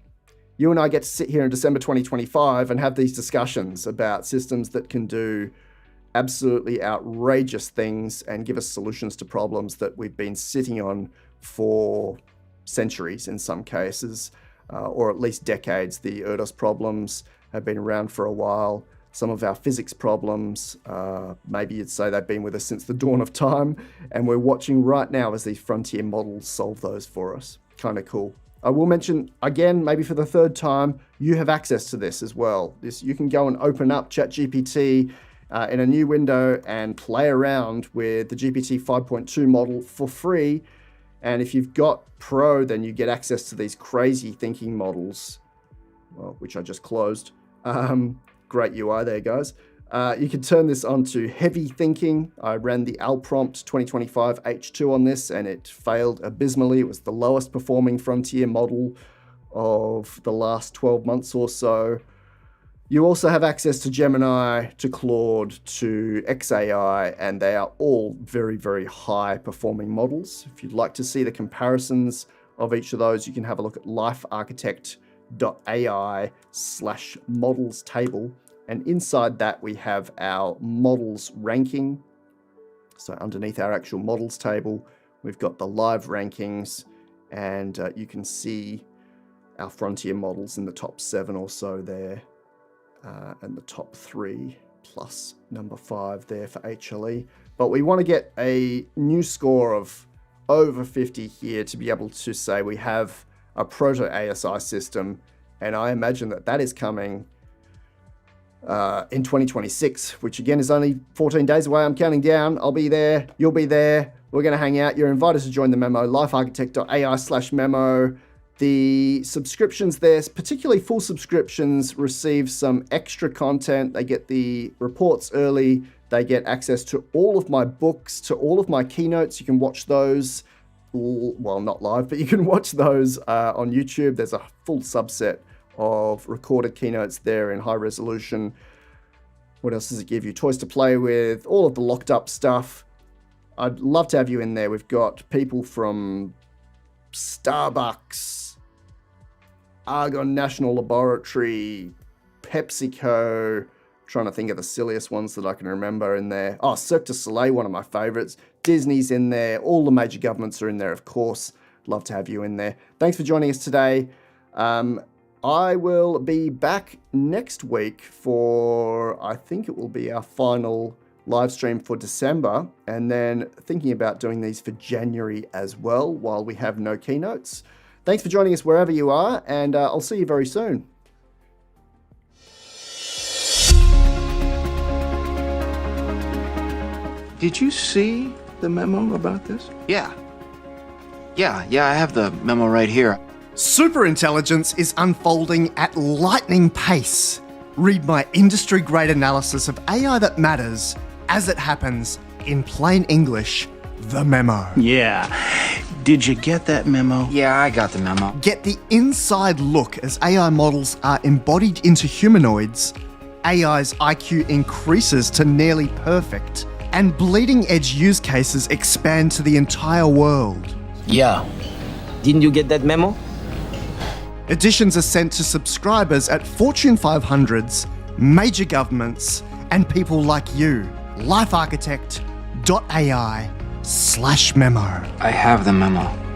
you and I get to sit here in December 2025 and have these discussions about systems that can do absolutely outrageous things and give us solutions to problems that we've been sitting on for centuries in some cases, or at least decades. The Erdos problems have been around for a while. Some of our physics problems, maybe you'd say they've been with us since the dawn of time, and we're watching right now as these frontier models solve those for us. Kind of cool. I will mention again, maybe for the third time, you have access to this as well. You can go and open up ChatGPT in a new window and play around with the GPT 5.2 model for free. And if you've got Pro, then you get access to these crazy thinking models, well, which I just closed. Great UI there, guys. You can turn this on to heavy thinking. I ran the Alprompt 2025 H2 on this, and it failed abysmally. It was the lowest performing frontier model of the last 12 months or so. You also have access to Gemini, to Claude, to XAI, and they are all very, very high performing models. If you'd like to see the comparisons of each of those, you can have a look at LifeArchitect.ai/models table. And inside that, we have our models ranking. So underneath our actual models table, we've got the live rankings, and you can see our frontier models in the top 7 or so there. And the top 3 plus number 5 there for HLE. But we want to get a new score of over 50 here to be able to say we have a proto-ASI system. And I imagine that that is coming in 2026, which again is only 14 days away. I'm counting down. I'll be there. You'll be there. We're going to hang out. You're invited to join the memo, lifearchitect.ai/memo. The subscriptions there, particularly full subscriptions, receive some extra content. They get the reports early. They get access to all of my books, to all of my keynotes. You can watch those, well, not live, but you can watch those on YouTube. There's a full subset of recorded keynotes there in high resolution. What else does it give you? Toys to play with, all of the locked up stuff. I'd love to have you in there. We've got people from Starbucks, Argonne National Laboratory, PepsiCo, trying to think of the silliest ones that I can remember in there. Oh, Cirque du Soleil, one of my favorites. Disney's in there. All the major governments are in there, of course. Love to have you in there. Thanks for joining us today. I will be back next week for, I think it will be our final live stream for December, and then thinking about doing these for January as well while we have no keynotes. Thanks for joining us wherever you are, and I'll see you very soon. Did you see the memo about this? Yeah, I have the memo right here. Superintelligence is unfolding at lightning pace. Read my industry-grade analysis of AI that matters as it happens in plain English, the memo. Yeah. Did you get that memo? Yeah, I got the memo. Get the inside look as AI models are embodied into humanoids. AI's IQ increases to nearly perfect, and bleeding edge use cases expand to the entire world. Yeah. Didn't you get that memo? Editions are sent to subscribers at Fortune 500s, major governments, and people like you. LifeArchitect.ai/memo. I have the memo.